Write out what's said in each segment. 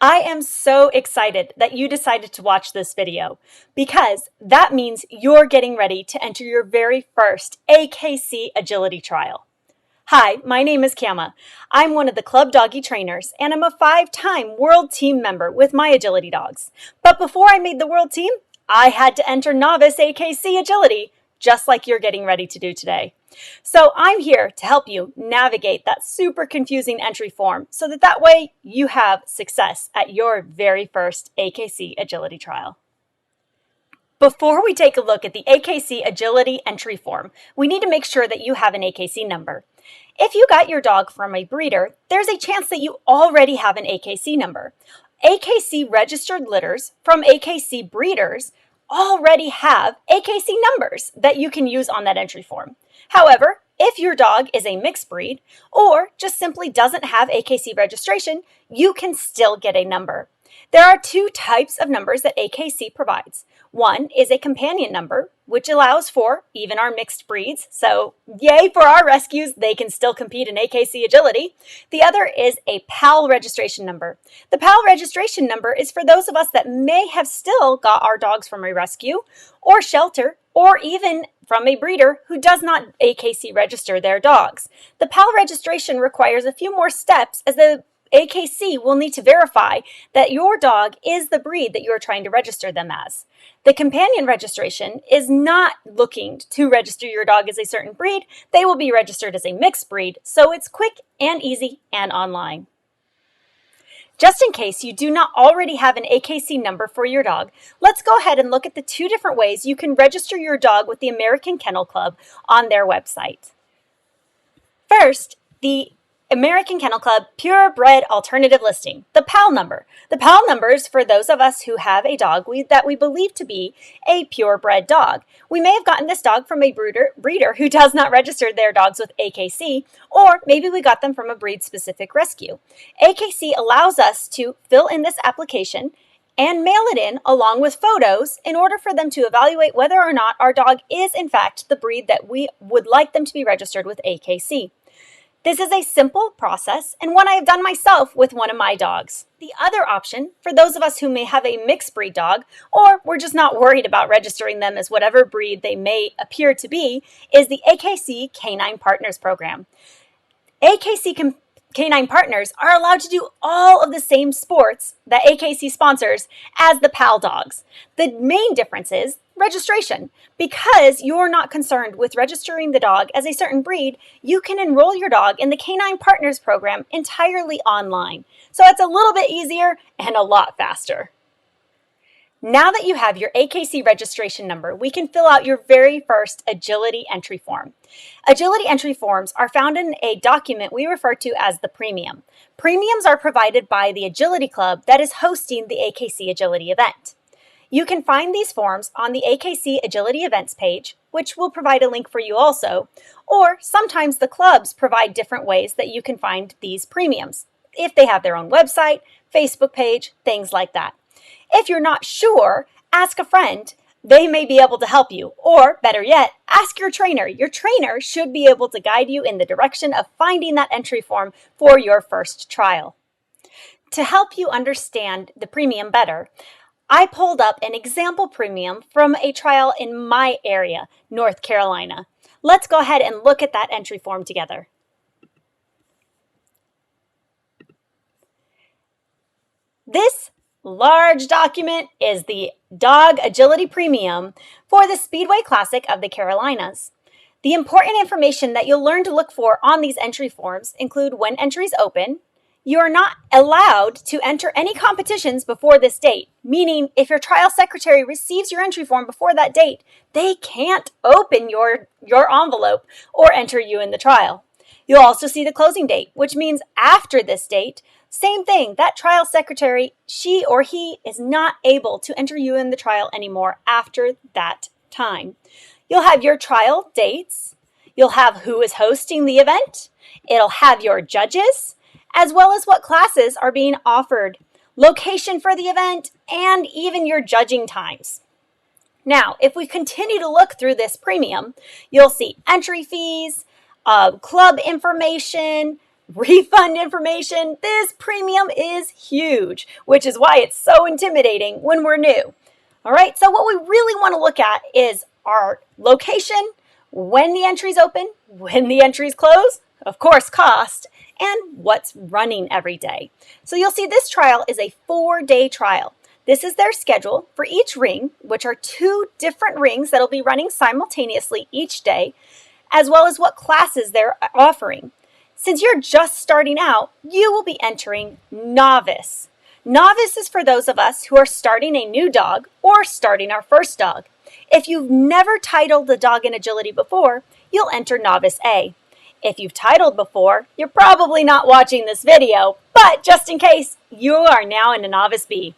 I am so excited that you decided to watch this video because that means you're getting ready to enter your very first AKC agility trial. Hi, my name is Kama. I'm one of the Club-Doggie trainers and I'm a 5-time world team member with my agility dogs. But before I made the world team, I had to enter novice AKC agility, just like you're getting ready to do today. So I'm here to help you navigate that super confusing entry form so that way you have success at your very first AKC agility trial. Before we take a look at the AKC agility entry form, we need to make sure that you have an AKC number. If you got your dog from a breeder, there's a chance that you already have an AKC number. AKC registered litters from AKC breeders already have AKC numbers that you can use on that entry form. However, if your dog is a mixed breed or just simply doesn't have AKC registration, you can still get a number. There are 2 types of numbers that AKC provides. One is a companion number, which allows for even our mixed breeds. So yay for our rescues, they can still compete in AKC agility. The other is a PAL registration number. The PAL registration number is for those of us that may have still got our dogs from a rescue or shelter or even from a breeder who does not AKC register their dogs. The PAL registration requires a few more steps as the AKC will need to verify that your dog is the breed that you are trying to register them as. The companion registration is not looking to register your dog as a certain breed. They will be registered as a mixed breed, so it's quick and easy and online. Just in case you do not already have an AKC number for your dog, let's go ahead and look at the 2 different ways you can register your dog with the American Kennel Club on their website. First, the American Kennel Club Purebred Alternative Listing, the PAL number. The PAL number is for those of us who have a dog that we believe to be a purebred dog. We may have gotten this dog from a breeder who does not register their dogs with AKC, or maybe we got them from a breed-specific rescue. AKC allows us to fill in this application and mail it in along with photos in order for them to evaluate whether or not our dog is in fact the breed that we would like them to be registered with AKC. This is a simple process and one I have done myself with one of my dogs. The other option, for those of us who may have a mixed breed dog, or we're just not worried about registering them as whatever breed they may appear to be, is the AKC Canine Partners Program. AKC Canine Partners are allowed to do all of the same sports that AKC sponsors as the PAL dogs. The main difference is registration. Because you're not concerned with registering the dog as a certain breed, you can enroll your dog in the Canine Partners Program entirely online. So it's a little bit easier and a lot faster. Now that you have your AKC registration number, we can fill out your very first agility entry form. Agility entry forms are found in a document we refer to as the premium. Premiums are provided by the Agility Club that is hosting the AKC Agility event. You can find these forms on the AKC Agility Events page, which will provide a link for you also, or sometimes the clubs provide different ways that you can find these premiums, if they have their own website, Facebook page, things like that. If you're not sure, ask a friend. They may be able to help you, or better yet, ask your trainer. Your trainer should be able to guide you in the direction of finding that entry form for your first trial. To help you understand the premium better, I pulled up an example premium from a trial in my area, North Carolina. Let's go ahead and look at that entry form together. This large document is the Dog Agility Premium for the Speedway Classic of the Carolinas. The important information that you'll learn to look for on these entry forms include when entries open. You are not allowed to enter any competitions before this date, meaning if your trial secretary receives your entry form before that date, they can't open your envelope or enter you in the trial. You'll also see the closing date, which means after this date, same thing, that trial secretary, she or he is not able to enter you in the trial anymore after that time. You'll have your trial dates, you'll have who is hosting the event, it'll have your judges, as well as what classes are being offered, location for the event, and even your judging times. Now, if we continue to look through this premium, you'll see entry fees, club information, refund information, this premium is huge, which is why it's so intimidating when we're new. All right, so what we really want to look at is our location, when the entries open, when the entries close, of course, cost, and what's running every day. So you'll see this trial is a 4-day trial. This is their schedule for each ring, which are 2 different rings that'll be running simultaneously each day, as well as what classes they're offering. Since you're just starting out, you will be entering novice. Novice is for those of us who are starting a new dog or starting our first dog. If you've never titled the dog in agility before, you'll enter novice A. If you've titled before, you're probably not watching this video, but just in case, you are now in a novice B.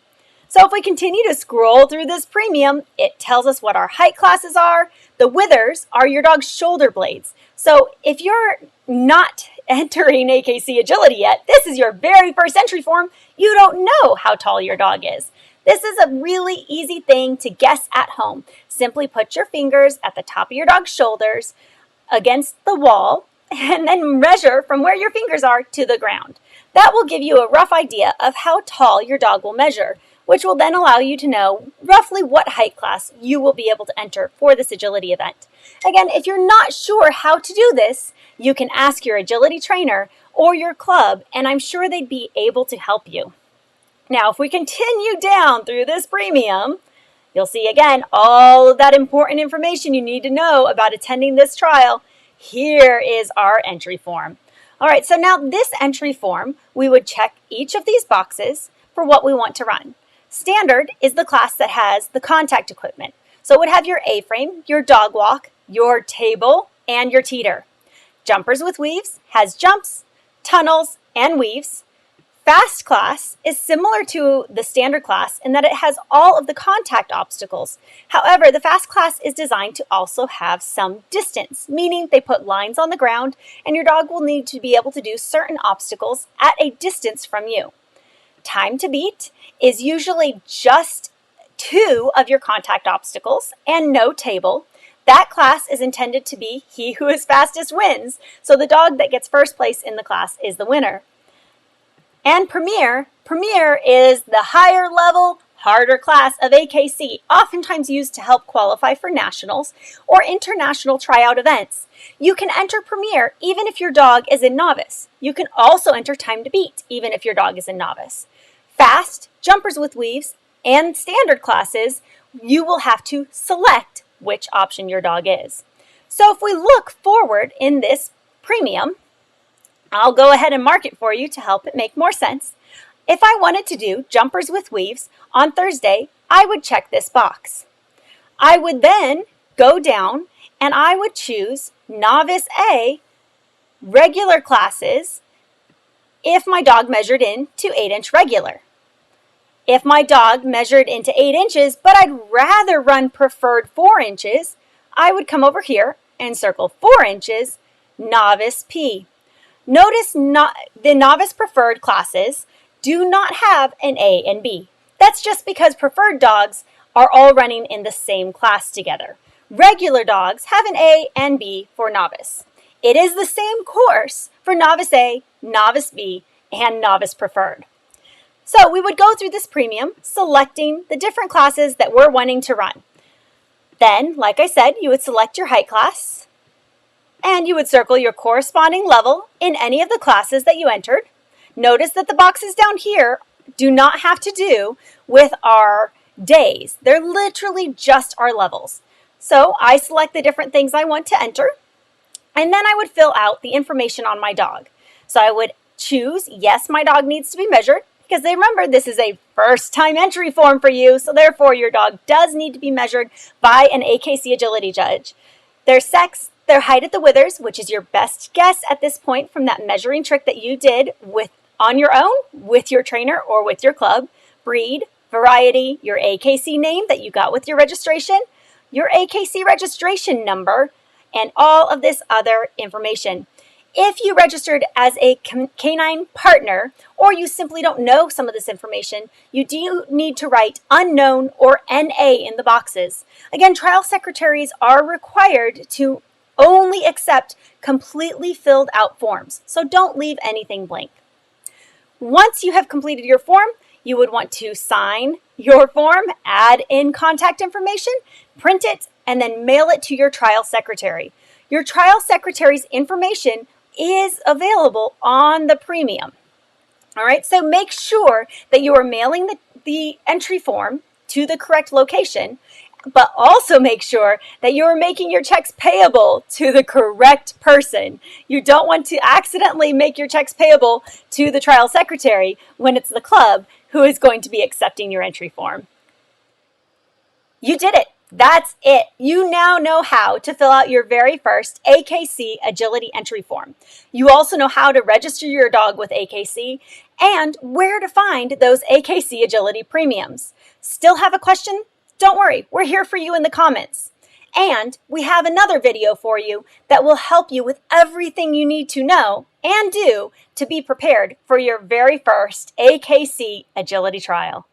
So if we continue to scroll through this premium, it tells us what our height classes are. The withers are your dog's shoulder blades. So if you're not entering AKC Agility yet, this is your very first entry form, you don't know how tall your dog is. This is a really easy thing to guess at home. Simply put your fingers at the top of your dog's shoulders against the wall and then measure from where your fingers are to the ground. That will give you a rough idea of how tall your dog will measure, which will then allow you to know roughly what height class you will be able to enter for this agility event. Again, if you're not sure how to do this, you can ask your agility trainer or your club, and I'm sure they'd be able to help you. Now, if we continue down through this premium, you'll see again all of that important information you need to know about attending this trial. Here is our entry form. All right, so now this entry form, we would check each of these boxes for what we want to run. Standard is the class that has the contact equipment. So it would have your A-frame, your dog walk, your table, and your teeter. Jumpers with weaves has jumps, tunnels, and weaves. Fast class is similar to the standard class in that it has all of the contact obstacles. However, the fast class is designed to also have some distance, meaning they put lines on the ground and your dog will need to be able to do certain obstacles at a distance from you. Time to beat is usually just 2 of your contact obstacles and no table. That class is intended to be he who is fastest wins, so the dog that gets first place in the class is the winner. And Premier is the higher level, harder class of AKC, oftentimes used to help qualify for nationals or international tryout events. You can enter Premier even if your dog is in novice. You can also enter Time to Beat even if your dog is in novice. Fast, jumpers with weaves, and standard classes, you will have to select which option your dog is. So if we look forward in this premium, I'll go ahead and mark it for you to help it make more sense. If I wanted to do jumpers with weaves on Thursday, I would check this box. I would then go down and I would choose Novice A, regular classes, if my dog measured in to 8-inch regular. If my dog measured into 8 inches, but I'd rather run preferred 4 inches, I would come over here and circle 4 inches, Novice P. Notice the novice preferred classes do not have an A and B. That's just because preferred dogs are all running in the same class together. Regular dogs have an A and B for novice. It is the same course for novice A, novice B, and novice preferred. So we would go through this premium, selecting the different classes that we're wanting to run. Then, like I said, you would select your height class, and you would circle your corresponding level in any of the classes that you entered. Notice that the boxes down here do not have to do with our days. They're literally just our levels. So I select the different things I want to enter, and then I would fill out the information on my dog. So I would choose, yes, my dog needs to be measured, because remember, this is a first-time entry form for you, so therefore your dog does need to be measured by an AKC agility judge. Their sex, their height at the withers, which is your best guess at this point from that measuring trick that you did on your own, with your trainer, or with your club. Breed, variety, your AKC name that you got with your registration, your AKC registration number, and all of this other information. If you registered as a canine partner, or you simply don't know some of this information, you do need to write unknown or NA in the boxes. Again, trial secretaries are required to Only accept completely filled out forms, so don't leave anything blank. Once you have completed your form, you would want to sign your form, add in contact information, print it, and then mail it to your trial secretary. Your trial secretary's information is available on the premium. All right, so make sure that you are mailing the entry form to the correct location, but also make sure that you are making your checks payable to the correct person. You don't want to accidentally make your checks payable to the trial secretary when it's the club who is going to be accepting your entry form. You did it. That's it. You now know how to fill out your very first AKC Agility entry form. You also know how to register your dog with AKC and where to find those AKC Agility premiums. Still have a question? Don't worry, we're here for you in the comments. And we have another video for you that will help you with everything you need to know and do to be prepared for your very first AKC Agility trial.